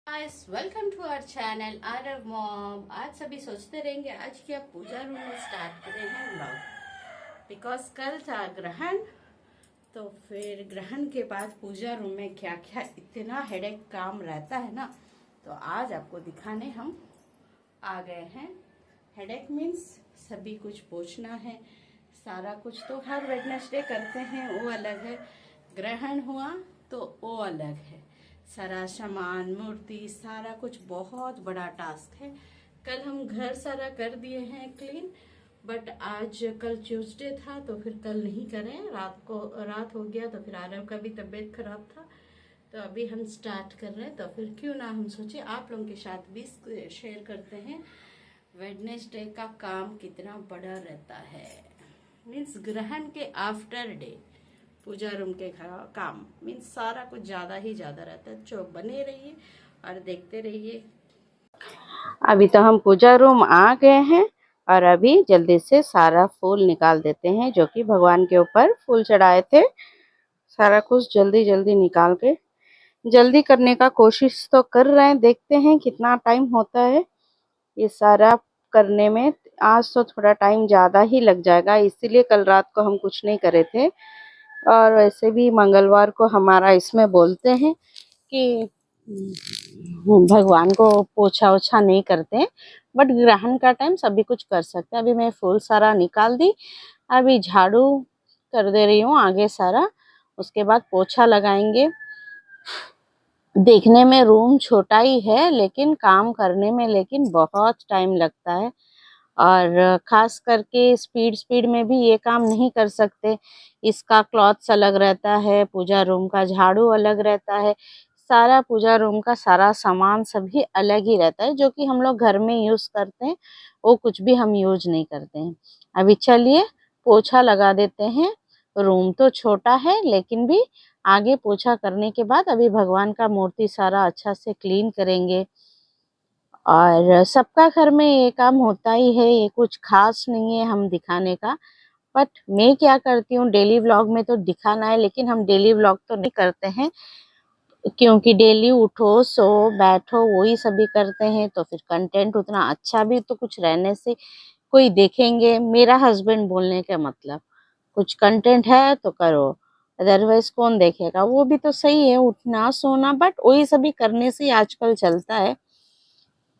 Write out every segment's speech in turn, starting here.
Guys welcome to our channel Aarav mom. आज सभी सोचते रहेंगे आज क्या पूजा रूम में स्टार्ट करेंगे व्लॉग, बिकॉज कल था ग्रहण। तो फिर ग्रहण के बाद पूजा रूम में क्या क्या इतना हेडेक काम रहता है ना, तो आज आपको दिखाने हम आ गए हैं। हेडेक मीन्स सभी कुछ पोछना है, सारा कुछ तो हर वेडनेसडे करते हैं, वो अलग है। ग्रहण हुआ तो वो अलग है। सारा सामान, मूर्ति, सारा कुछ बहुत बड़ा टास्क है। कल हम घर सारा कर दिए हैं क्लीन, बट आज कल ट्यूसडे था तो फिर कल नहीं करें। रात हो गया तो फिर आरव का भी तबीयत खराब था, तो अभी हम स्टार्ट कर रहे हैं। तो फिर क्यों ना हम सोचे आप लोगों के साथ भी शेयर करते हैं वेडनेसडे का काम कितना बड़ा रहता है। मीन्स ग्रहण के आफ्टर डे पूजा रूम के काम मीन्स सारा कुछ ज्यादा ही ज्यादा रहता है। जो बने रहिए और देखते रहिए। अभी तो हम पूजा रूम आ गए हैं और अभी जल्दी से सारा फूल निकाल देते हैं, जो कि भगवान के ऊपर फूल चढ़ाए थे। सारा कुछ जल्दी जल्दी निकाल के जल्दी करने का कोशिश तो कर रहे हैं, देखते हैं कितना टाइम होता है ये सारा करने में। आज तो थोड़ा टाइम ज्यादा ही लग जाएगा, इसीलिए कल रात को हम कुछ नहीं करे थे। और वैसे भी मंगलवार को हमारा इसमें बोलते हैं कि भगवान को पोछा ओछा नहीं करते, बट ग्रहण का टाइम सभी कुछ कर सकते हैं। अभी मैं फूल सारा निकाल दी, अभी झाड़ू कर दे रही हूँ आगे सारा, उसके बाद पोछा लगाएंगे। देखने में रूम छोटा ही है, लेकिन काम करने में लेकिन बहुत टाइम लगता है। और खास करके स्पीड स्पीड में भी ये काम नहीं कर सकते। इसका क्लॉथ्स अलग रहता है, पूजा रूम का झाड़ू अलग रहता है, सारा पूजा रूम का सारा सामान सभी अलग ही रहता है। जो कि हम लोग घर में यूज करते हैं वो कुछ भी हम यूज नहीं करते हैं। अभी चलिए पोछा लगा देते हैं। रूम तो छोटा है लेकिन भी आगे पोछा करने के बाद अभी भगवान का मूर्ति सारा अच्छा से क्लीन करेंगे। और सबका घर में ये काम होता ही है, ये कुछ खास नहीं है हम दिखाने का। बट मैं क्या करती हूँ, डेली व्लॉग में तो दिखाना है, लेकिन हम डेली व्लॉग तो नहीं करते हैं, क्योंकि डेली उठो सो बैठो वही सभी करते हैं। तो फिर कंटेंट उतना अच्छा भी तो कुछ रहने से कोई देखेंगे। मेरा हस्बैंड बोलने का मतलब कुछ कंटेंट है तो करो, अदरवाइज कौन देखेगा। वो भी तो सही है, उठना सोना, बट वही सभी करने से आजकल चलता है।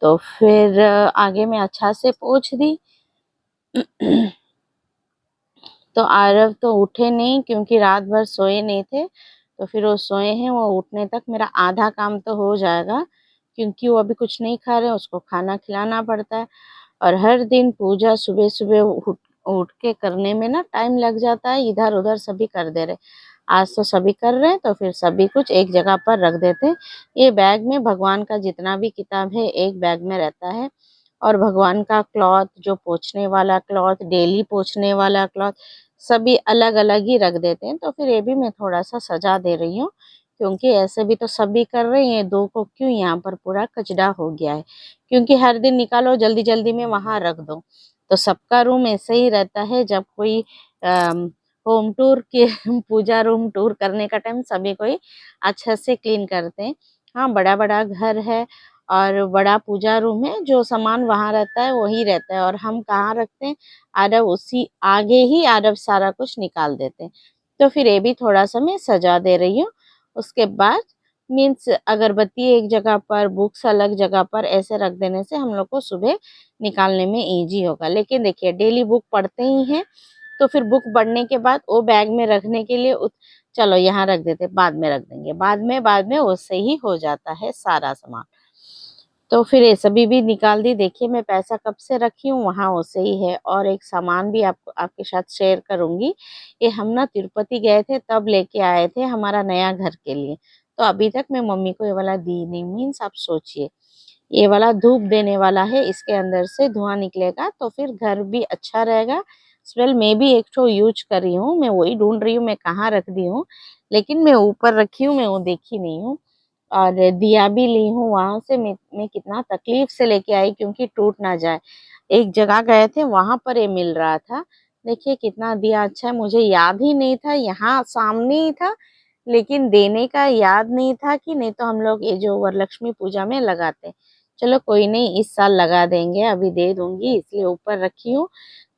तो फिर आगे में अच्छा से पोंछ दी। तो आरव तो उठे नहीं, क्योंकि रात भर सोए नहीं थे। तो फिर वो सोए हैं, वो उठने तक मेरा आधा काम तो हो जाएगा, क्योंकि वो अभी कुछ नहीं खा रहे, उसको खाना खिलाना पड़ता है। और हर दिन पूजा सुबह सुबह उठ उठ के करने में ना टाइम लग जाता है, इधर उधर सभी कर दे रहे। आज तो सभी कर रहे हैं तो फिर सभी कुछ एक जगह पर रख देते हैं। ये बैग में भगवान का जितना भी किताब है एक बैग में रहता है। और भगवान का क्लॉथ, जो पोंछने वाला क्लॉथ, डेली पोंछने वाला क्लॉथ, सभी अलग अलग ही रख देते हैं। तो फिर ये भी मैं थोड़ा सा सजा दे रही हूँ, क्योंकि ऐसे भी तो सभी कर रहे हैं, दो को क्यों यहाँ पर पूरा कचरा हो गया है। क्योंकि हर दिन निकालो जल्दी जल्दी में वहां रख दो, तो सबका रूम ऐसे ही रहता है। जब कोई होम टूर के पूजा रूम टूर करने का टाइम सभी कोई अच्छा से क्लीन करते हैं। हाँ, बड़ा बड़ा घर है और बड़ा पूजा रूम है, जो सामान वहां रहता है वही रहता है। और हम कहाँ रखते हैं, आरव उसी आगे ही आरव सारा कुछ निकाल देते हैं। तो फिर ये भी थोड़ा सा मैं सजा दे रही हूँ। उसके बाद मीन्स अगरबत्ती एक जगह पर, बुक्स अलग जगह पर, ऐसे रख देने से हम लोग को सुबह निकालने में इजी होगा। लेकिन देखिए डेली बुक पढ़ते ही हैं, तो फिर बुक पढ़ने के बाद वो बैग में रखने के लिए चलो यहाँ रख देते, बाद में रख देंगे, बाद में उससे ही हो जाता है सारा सामान। तो फिर ये सभी भी निकाल दी। देखिए मैं पैसा कब से रखी हूँ वहां वैसे ही है। और एक सामान भी आपके साथ शेयर करूंगी। ये हम ना तिरुपति गए थे तब लेके आए थे हमारा नया घर के लिए। तो अभी तक मैं मम्मी को ये वाला दी नहीं। मीन्स आप सोचिए, ये वाला धूप देने वाला है, इसके अंदर से धुआं निकलेगा तो फिर घर भी अच्छा रहेगा। स्मेल मैं भी एक तो यूज कर रही हूँ, मैं वही ढूंढ रही हूँ मैं कहाँ रख दी हूँ, लेकिन मैं ऊपर रखी हूँ, मैं वो देखी नहीं हूँ। और दिया भी ली हूँ वहां से। मैं कितना तकलीफ से लेके आई, क्योंकि टूट ना जाए। एक जगह गए थे वहां पर ये मिल रहा था। देखिए कितना दिया अच्छा है, मुझे याद ही नहीं था, यहाँ सामने ही था, लेकिन देने का याद नहीं था कि नहीं तो हम लोग ये जो वरलक्ष्मी पूजा में लगाते। चलो कोई नहीं, इस साल लगा देंगे, अभी दे दूंगी इसलिए ऊपर रखी हूँ,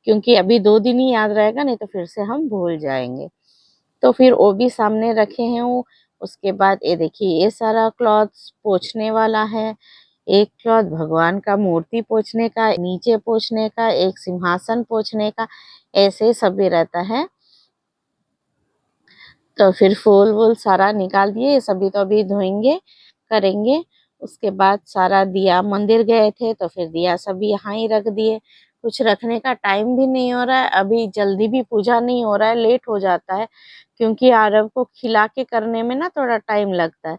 क्योंकि अभी 2 दिन ही याद रहेगा, नहीं तो फिर से हम भूल जाएंगे। तो फिर वो भी सामने रखे हैं वो। उसके बाद ये देखिए, ये सारा क्लॉथ्स पोंछने वाला है। एक क्लॉथ भगवान का मूर्ति पोंछने का, नीचे पोंछने का, एक सिंहासन पोंछने का, ऐसे सभी रहता है। तो फिर फूल वूल सारा निकाल दिए, ये सभी तो अभी धोएंगे करेंगे। उसके बाद सारा दिया, मंदिर गए थे तो फिर दिया सभी यहाँ ही रख दिए। कुछ रखने का टाइम भी नहीं हो रहा है, अभी जल्दी भी पूजा नहीं हो रहा है, लेट हो जाता है, क्योंकि आरव को खिला के करने में ना थोड़ा टाइम लगता है।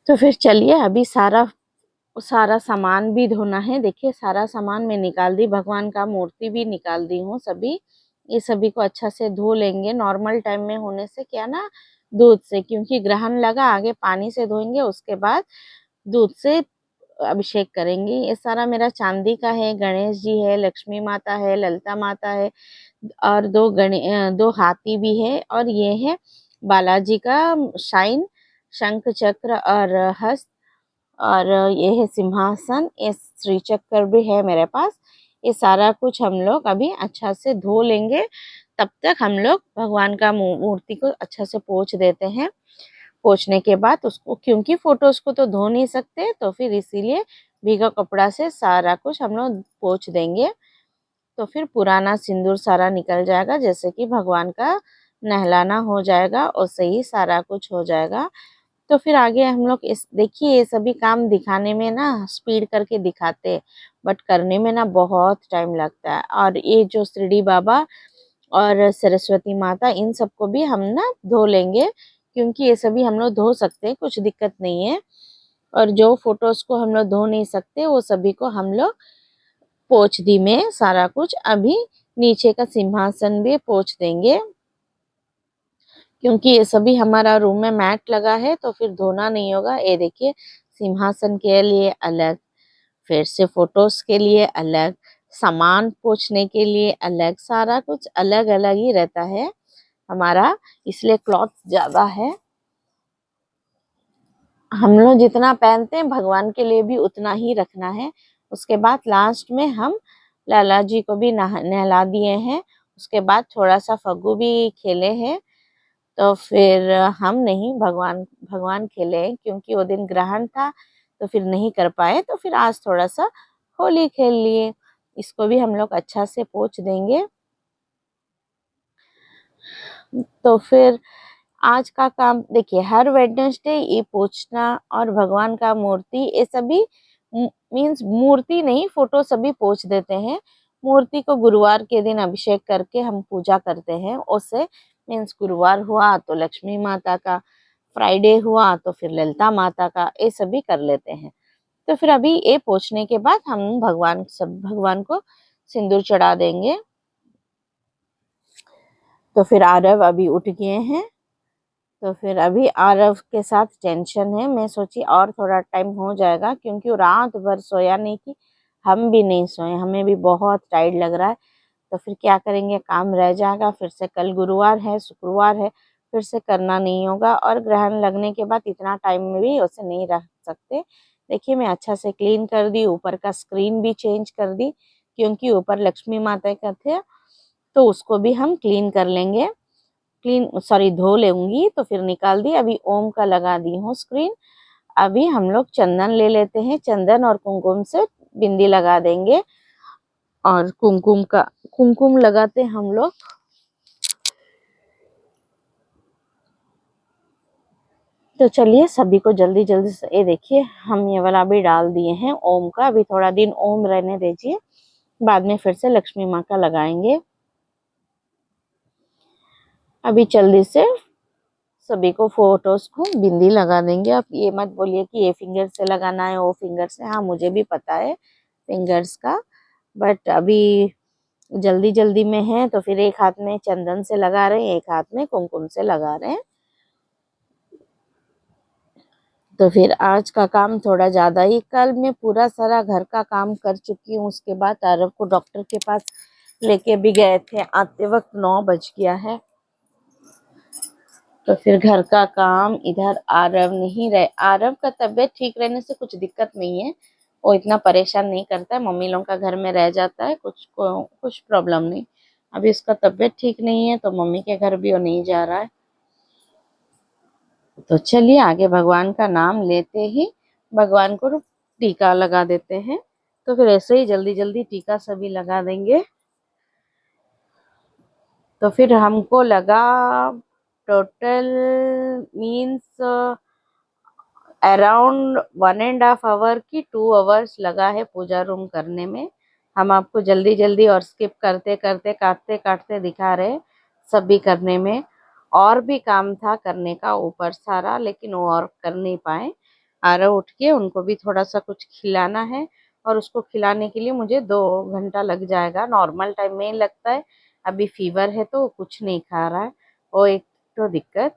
तो फिर चलिए, अभी सारा सारा सामान भी धोना है। देखिए सारा सामान मैं निकाल दी, भगवान का मूर्ति भी निकाल दी हूँ सभी। ये सभी को अच्छा से धो लेंगे, नॉर्मल टाइम में होने से क्या ना, दूध से, क्योंकि ग्रहण लगा, आगे पानी से धोएंगे, उसके बाद दूध से अभिषेक करेंगे। ये सारा मेरा चांदी का है, गणेश जी है, लक्ष्मी माता है, ललिता माता है, और दो हाथी भी है, और ये है बालाजी का शाइन, शंख चक्र और हस्त, और ये है सिंहासन, ये श्री चक्र भी है मेरे पास। ये सारा कुछ हम लोग अभी अच्छा से धो लेंगे। तब तक हम लोग भगवान का मूर्ति को अच्छा से पोंछ देते हैं। पोंछने के बाद उसको, क्योंकि फोटोज को तो धो नहीं सकते, तो फिर इसीलिए भीगा कपड़ा से सारा कुछ हम लोग पोंछ देंगे। तो फिर पुराना सिंदूर सारा निकल जाएगा, जैसे कि भगवान का नहलाना हो जाएगा, और सही सारा कुछ हो जाएगा। तो फिर आगे हम लोग इस देखिए, ये सभी काम दिखाने में ना स्पीड करके दिखाते हैं, बट करने में ना बहुत टाइम लगता है। और ये जो शिरडी बाबा और सरस्वती माता, इन सबको भी हम ना धो लेंगे, क्योंकि ये सभी हम लोग धो सकते हैं, कुछ दिक्कत नहीं है। और जो फोटोज को हम लोग धो नहीं सकते, वो सभी को हम लोग पोंछ दी में सारा कुछ। अभी नीचे का सिंहासन भी पोंछ देंगे, क्योंकि ये सभी हमारा रूम में मैट लगा है, तो फिर धोना नहीं होगा। ये देखिए, सिंहासन के लिए अलग, फिर से फोटोज के लिए अलग, सामान पोंछने के लिए अलग, सारा कुछ अलग अलग ही रहता है हमारा, इसलिए क्लॉथ ज्यादा है। हम लोग जितना पहनते हैं, भगवान के लिए भी उतना ही रखना है। उसके बाद लास्ट में हम लाला जी को भी नहला दिए हैं। उसके बाद थोड़ा सा फग्गू भी खेले हैं। तो फिर हम नहीं, भगवान भगवान खेले, क्योंकि वो दिन ग्रहण था, तो फिर नहीं कर पाए, तो फिर आज थोड़ा सा होली खेल लिए। इसको भी हम लोग अच्छा से पोंछ देंगे। तो फिर आज का काम देखिए, हर वेडनेसडे ये पोंछना और भगवान का मूर्ति, ये सभी मीन्स मूर्ति नहीं, फोटो सभी पोंछ देते हैं। मूर्ति को गुरुवार के दिन अभिषेक करके हम पूजा करते हैं। उससे मीन्स गुरुवार हुआ तो लक्ष्मी माता का, फ्राइडे हुआ तो फिर ललिता माता का, ये सभी कर लेते हैं। तो फिर अभी ये पोंछने के बाद हम भगवान को सिंदूर चढ़ा देंगे। तो फिर आरव अभी उठ गए हैं, तो फिर अभी आरव के साथ टेंशन है। मैं सोची और थोड़ा टाइम हो जाएगा, क्योंकि वो रात भर सोया नहीं थी, हम भी नहीं सोए, हमें भी बहुत टाइट लग रहा है। तो फिर क्या करेंगे, काम रह जाएगा, फिर से कल गुरुवार है, शुक्रवार है, फिर से करना नहीं होगा। और ग्रहण लगने के बाद इतना टाइम में भी उसे नहीं रख सकते। देखिए, मैं अच्छा से क्लीन कर दी, ऊपर का स्क्रीन भी चेंज कर दी, क्योंकि ऊपर लक्ष्मी माता का थे, तो उसको भी हम क्लीन कर लेंगे, धो लेंगी। तो फिर निकाल दी, अभी ओम का लगा दी हूँ स्क्रीन। अभी हम लोग चंदन ले लेते हैं, चंदन और कुमकुम से बिंदी लगा देंगे, और कुमकुम लगाते हम लोग। तो चलिए, सभी को जल्दी जल्दी से, ये देखिए हम ये वाला भी डाल दिए हैं ओम का। अभी थोड़ा दिन ओम रहने दीजिए, बाद में फिर से लक्ष्मी माँ का लगाएंगे। अभी जल्दी से सभी को फोटोज को बिंदी लगा देंगे। आप ये मत बोलिए कि ये फिंगर से लगाना है, वो फिंगर से, हाँ मुझे भी पता है फिंगर्स का, बट अभी जल्दी जल्दी में है, तो फिर एक हाथ में चंदन से लगा रहे हैं, एक हाथ में कुमकुम से लगा रहे हैं। तो फिर आज का काम थोड़ा ज्यादा ही, कल मैं पूरा सारा घर का काम कर चुकी हूँ। उसके बाद आरव को डॉक्टर के पास लेके भी गए थे, आते वक्त 9 बज गया है। तो फिर घर का काम, इधर आरव नहीं रहे, आरव का तबीयत ठीक रहने से कुछ दिक्कत नहीं है, वो इतना परेशान नहीं करता है, मम्मी लोगों का घर में रह जाता है, कुछ प्रॉब्लम नहीं। अभी उसका तबीयत ठीक नहीं है तो मम्मी के घर भी वो नहीं जा रहा है। तो चलिए आगे भगवान का नाम लेते ही भगवान को टीका लगा देते हैं। तो फिर ऐसे ही जल्दी जल्दी टीका सभी लगा देंगे। तो फिर हमको लगा टोटल मीन्स अराउंड 1.5 आवर की 2 आवर्स लगा है पूजा रूम करने में। हम आपको जल्दी जल्दी और स्किप करते करते काटते काटते दिखा रहे सभी करने में। और भी काम था करने का ऊपर सारा, लेकिन वो और कर नहीं पाए। आरव उठ के उनको भी थोड़ा सा कुछ खिलाना है, और उसको खिलाने के लिए मुझे 2 घंटा लग जाएगा, नॉर्मल टाइम में ही लगता है। अभी फीवर है तो वो कुछ नहीं खा रहा है, वो एक तो दिक्कत।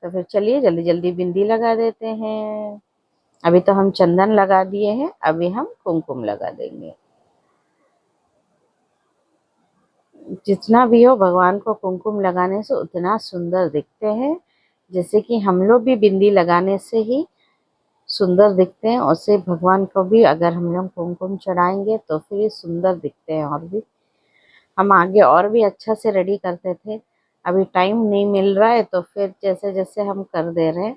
तो फिर चलिए जल्दी जल्दी बिंदी लगा देते हैं। अभी तो हम चंदन लगा दिए हैं, अभी हम कुमकुम लगा देंगे। जितना भी हो भगवान को कुमकुम लगाने से उतना सुंदर दिखते हैं। जैसे कि हम लोग भी बिंदी लगाने से ही सुंदर दिखते हैं, उससे भगवान को भी अगर हम लोग कुमकुम चढ़ाएंगे तो फिर ये सुंदर दिखते हैं। और भी हम आगे और भी अच्छा से रेडी करते थे, अभी टाइम नहीं मिल रहा है तो फिर जैसे जैसे हम कर दे रहे हैं।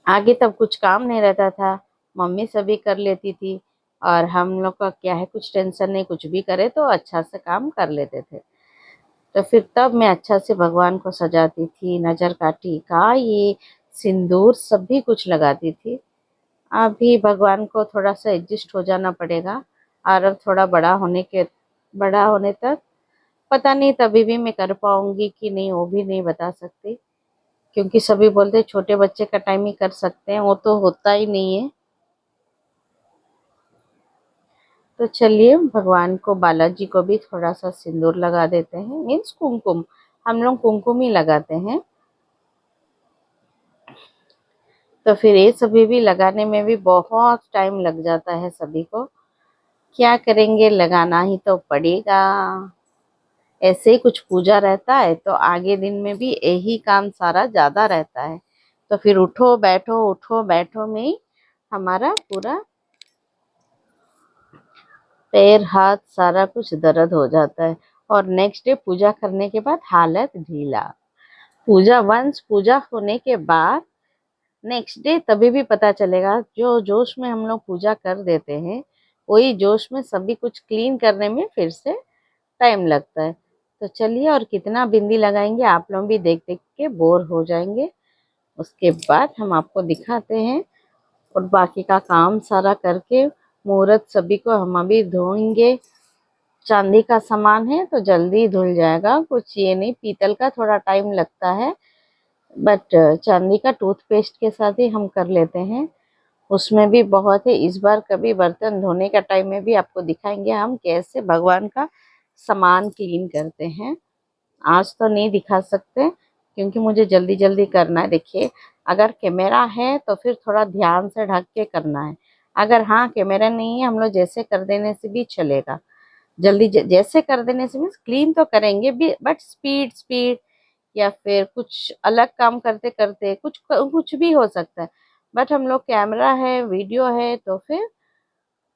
आगे तब कुछ काम नहीं रहता था, मम्मी सभी कर लेती थी, और हम लोग का क्या है, कुछ टेंशन नहीं, कुछ भी करे तो अच्छा से काम कर लेते थे। तो फिर तब मैं अच्छा से भगवान को सजाती थी, नजर का टीका, ये सिंदूर सभी कुछ लगाती थी। अभी भगवान को थोड़ा सा एडजस्ट हो जाना पड़ेगा, और अब थोड़ा बड़ा होने तक पता नहीं तभी भी मैं कर पाऊंगी कि नहीं, वो भी नहीं बता सकती। क्योंकि सभी बोलते छोटे बच्चे का टाइम ही कर सकते हैं, वो तो होता ही नहीं है। तो चलिए भगवान को, बालाजी को भी थोड़ा सा सिंदूर लगा देते हैं, मीन्स कुमकुम। हम लोग कुमकुम ही लगाते हैं। तो फिर ये सभी भी लगाने में भी बहुत टाइम लग जाता है सभी को। क्या करेंगे, लगाना ही तो पड़ेगा। ऐसे ही कुछ पूजा रहता है तो आगे दिन में भी यही काम सारा ज्यादा रहता है। तो फिर उठो बैठो में ही हमारा पूरा पैर हाथ सारा कुछ दर्द हो जाता है। और नेक्स्ट डे पूजा करने के बाद हालत ढीला। पूजा होने के बाद नेक्स्ट डे तभी भी पता चलेगा, जो जोश में हम लोग पूजा कर देते हैं वही जोश में सभी कुछ क्लीन करने में फिर से टाइम लगता है। तो चलिए, और कितना बिंदी लगाएंगे आप लोग भी देख देख के बोर हो जाएंगे। उसके बाद हम आपको दिखाते हैं, और बाकी का काम सारा करके मुहूर्त सभी को हम अभी धोएंगे। चांदी का सामान है तो जल्दी धुल जाएगा, कुछ ये नहीं, पीतल का थोड़ा टाइम लगता है, बट चांदी का टूथपेस्ट के साथ ही हम कर लेते हैं। उसमें भी बहुत है। इस बार कभी बर्तन धोने का टाइम में भी आपको दिखाएंगे हम कैसे भगवान का सामान क्लीन करते हैं। आज तो नहीं दिखा सकते क्योंकि मुझे जल्दी जल्दी करना है। देखिए, अगर कैमरा है तो फिर थोड़ा ध्यान से ढक के करना है। अगर हाँ कैमरा नहीं है, हम लोग जैसे कर देने से भी चलेगा। जैसे कर देने से मीन्स क्लीन तो करेंगे भी, बट स्पीड स्पीड या फिर कुछ अलग काम करते करते कुछ कुछ भी हो सकता है। बट हम लोग कैमरा है, वीडियो है, तो फिर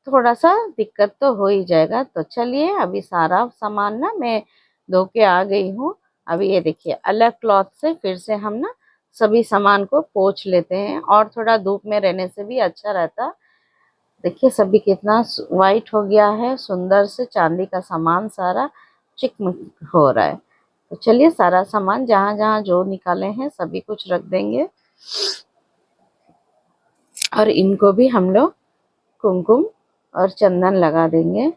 थोड़ा सा दिक्कत तो हो ही जाएगा। तो चलिए, अभी सारा सामान ना मैं धो के आ गई हूँ। अभी ये देखिए, अलग क्लॉथ से फिर से हम ना सभी सामान को पोंछ लेते हैं, और थोड़ा धूप में रहने से भी अच्छा रहता। देखिए सभी कितना वाइट हो गया है, सुंदर से चांदी का सामान सारा चिकमिक हो रहा है। तो चलिए, सारा सामान जहां जहां जो निकाले हैं सभी कुछ रख देंगे, और इनको भी हम लोग कुमकुम और चंदन लगा देंगे।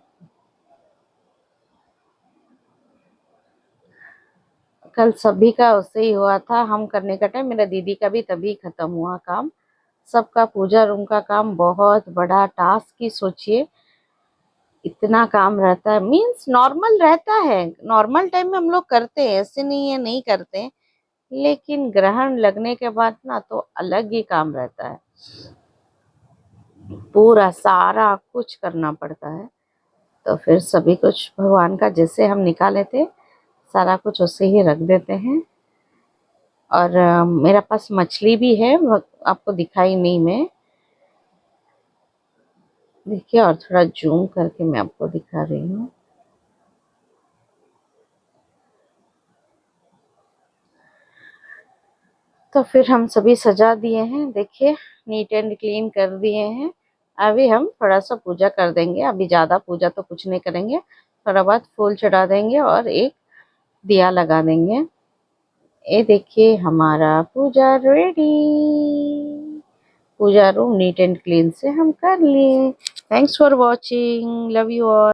कल सभी का उससे ही हुआ था, हम करने का टाइम, मेरा दीदी का भी तभी खत्म हुआ काम। सबका पूजा रूम का काम बहुत बड़ा टास्क ही सोचिए, इतना काम रहता है। मीन्स नॉर्मल रहता है, नॉर्मल टाइम में हम लोग करते हैं, ऐसे नहीं है नहीं करते हैं, लेकिन ग्रहण लगने के बाद ना तो अलग ही काम रहता है, पूरा सारा कुछ करना पड़ता है। तो फिर सभी कुछ भगवान का जैसे हम निकाले थे सारा कुछ उससे ही रख देते हैं। और मेरा पास मछली भी है, आपको दिखाई नहीं मैं, देखिए, और थोड़ा जूम करके मैं आपको दिखा रही हूँ। तो फिर हम सभी सजा दिए हैं, देखिए, नीट एंड क्लीन कर दिए हैं। अभी हम थोड़ा सा पूजा कर देंगे, अभी ज़्यादा पूजा तो कुछ नहीं करेंगे, थोड़ा बहुत फूल चढ़ा देंगे और एक दिया लगा देंगे। ये देखिए हमारा puja ready. Puja room neat and clean से हम कर लिए। Thanks for watching, love you all.